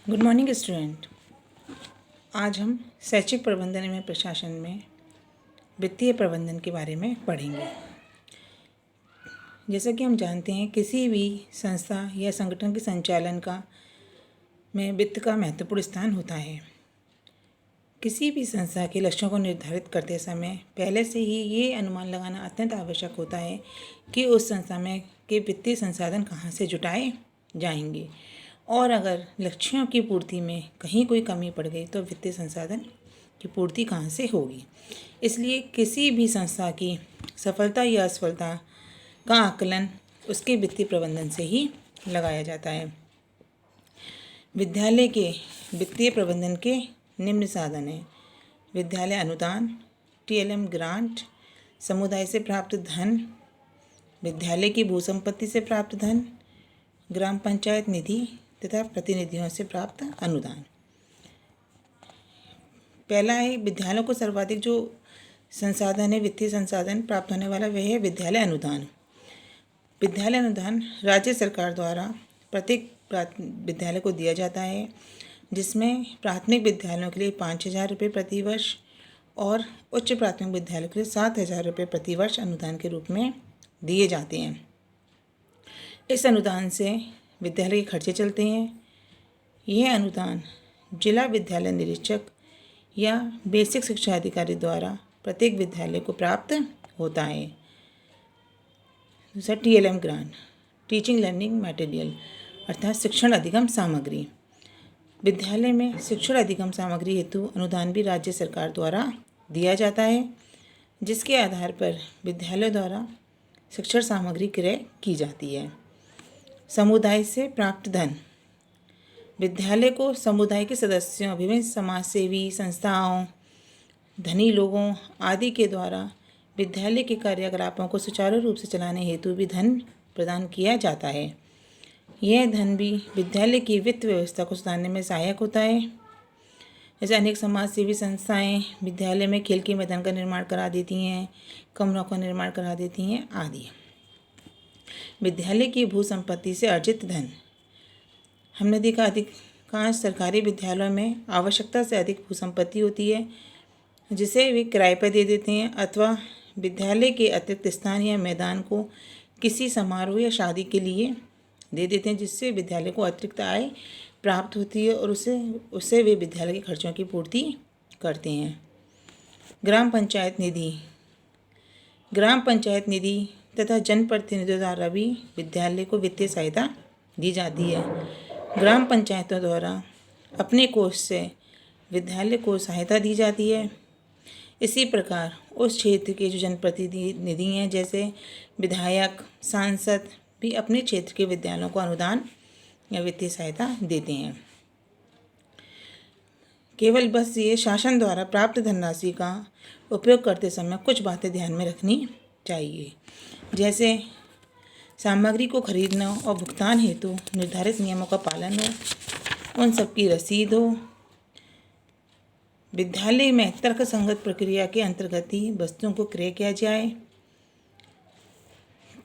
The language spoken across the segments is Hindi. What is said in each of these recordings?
Good morning student. आज हम शैक्षिक प्रबंधन में प्रशासन में वित्तीय प्रबंधन के बारे में पढ़ेंगे। जैसा कि हम जानते हैं, किसी भी संस्था या संगठन के संचालन का में वित्त का महत्वपूर्ण स्थान होता है। किसी भी संस्था के लक्ष्यों को निर्धारित करते समय पहले से ही ये अनुमान लगाना अत्यंत आवश्यक होता है कि उस संस्था में के वित्तीय संसाधन कहाँ से जुटाए जाएंगे, और अगर लक्ष्यों की पूर्ति में कहीं कोई कमी पड़ गई तो वित्तीय संसाधन की पूर्ति कहाँ से होगी। इसलिए किसी भी संस्था की सफलता या असफलता का आकलन उसके वित्तीय प्रबंधन से ही लगाया जाता है। विद्यालय के वित्तीय प्रबंधन के निम्न साधन हैं: विद्यालय अनुदान, TLM ग्रांट, समुदाय से प्राप्त धन, विद्यालय की भूसंपत्ति से प्राप्त धन, ग्राम पंचायत निधि तथा प्रतिनिधियों से प्राप्त अनुदान। पहला है, विद्यालयों को सर्वाधिक जो संसाधन है, वित्तीय संसाधन प्राप्त होने वाला, वह है विद्यालय अनुदान। विद्यालय अनुदान राज्य सरकार द्वारा प्रत्येक विद्यालय को दिया जाता है, जिसमें प्राथमिक विद्यालयों के लिए 5,000 रुपये प्रतिवर्ष और उच्च प्राथमिक विद्यालयों के लिए 7,000 रुपये प्रतिवर्ष अनुदान के रूप में दिए जाते हैं। इस अनुदान से विद्यालय के खर्चे चलते हैं। यह अनुदान जिला विद्यालय निरीक्षक या बेसिक शिक्षा अधिकारी द्वारा प्रत्येक विद्यालय को प्राप्त होता है। दूसरा TLM grant, teaching learning material, अर्थात शिक्षण अधिगम सामग्री। विद्यालय में शिक्षण अधिगम सामग्री हेतु अनुदान भी राज्य सरकार द्वारा दिया जाता है, जिसके आधार पर विद्यालय द्वारा शिक्षण सामग्री क्रय की जाती है। समुदाय से प्राप्त धन, विद्यालय को समुदाय के सदस्यों, विभिन्न समाजसेवी संस्थाओं, धनी लोगों आदि के द्वारा विद्यालय के कार्यकलापों को सुचारू रूप से चलाने हेतु भी धन प्रदान किया जाता है। यह धन भी विद्यालय की वित्त व्यवस्था को सुधारने में सहायक होता है। जैसे अनेक समाजसेवी संस्थाएं विद्यालय में खेल के मैदान का निर्माण करा देती हैं, कमरों का निर्माण करा देती हैं आदि। विद्यालय की भूसंपत्ति से अर्जित धन, हमने देखा अधिकांश सरकारी विद्यालयों में आवश्यकता से अधिक भूसंपत्ति होती है, जिसे वे किराए पर दे देते हैं अथवा विद्यालय के अतिरिक्त स्थान या मैदान को किसी समारोह या शादी के लिए दे देते हैं, जिससे विद्यालय को अतिरिक्त आय प्राप्त होती है और उससे वे विद्यालय के खर्चों की पूर्ति करते हैं। ग्राम पंचायत निधि, ग्राम पंचायत निधि तथा जनप्रतिनिधियों द्वारा भी विद्यालय को वित्तीय सहायता दी जाती है। ग्राम पंचायतों द्वारा अपने कोष से विद्यालय को सहायता दी जाती है। इसी प्रकार उस क्षेत्र के जो जनप्रतिनिधि हैं, जैसे विधायक, सांसद, भी अपने क्षेत्र के विद्यालयों को अनुदान या वित्तीय सहायता देते हैं। केवल बस ये शासन द्वारा प्राप्त धनराशि का उपयोग करते समय कुछ बातें ध्यान में रखनी चाहिए, जैसे सामग्री को खरीदना और भुगतान हेतु निर्धारित नियमों का पालन हो, उन सब की रसीद हो, विद्यालय में तर्कसंगत प्रक्रिया के अंतर्गत ही वस्तुओं को क्रय किया जाए,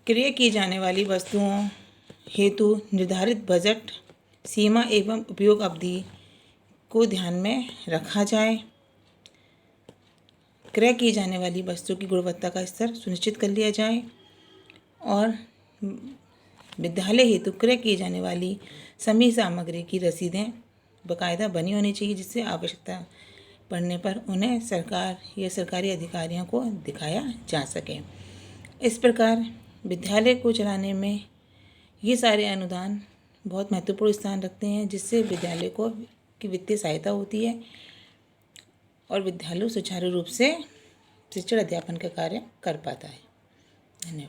क्रय की जाने वाली वस्तुओं हेतु निर्धारित बजट सीमा एवं उपयोग अवधि को ध्यान में रखा जाए, क्रय की जाने वाली वस्तु की गुणवत्ता का स्तर सुनिश्चित कर लिया जाए, और विद्यालय हेतु क्रय की जाने वाली सभी सामग्री की रसीदें बाकायदा बनी होनी चाहिए, जिससे आवश्यकता पड़ने पर उन्हें सरकार या सरकारी अधिकारियों को दिखाया जा सके। इस प्रकार विद्यालय को चलाने में ये सारे अनुदान बहुत महत्वपूर्ण स्थान रखते हैं, जिससे विद्यालय को की वित्तीय सहायता होती है और विद्यालय सुचारू रूप से शिक्षण अध्यापन का कार्य कर पाता है। धन्यवाद।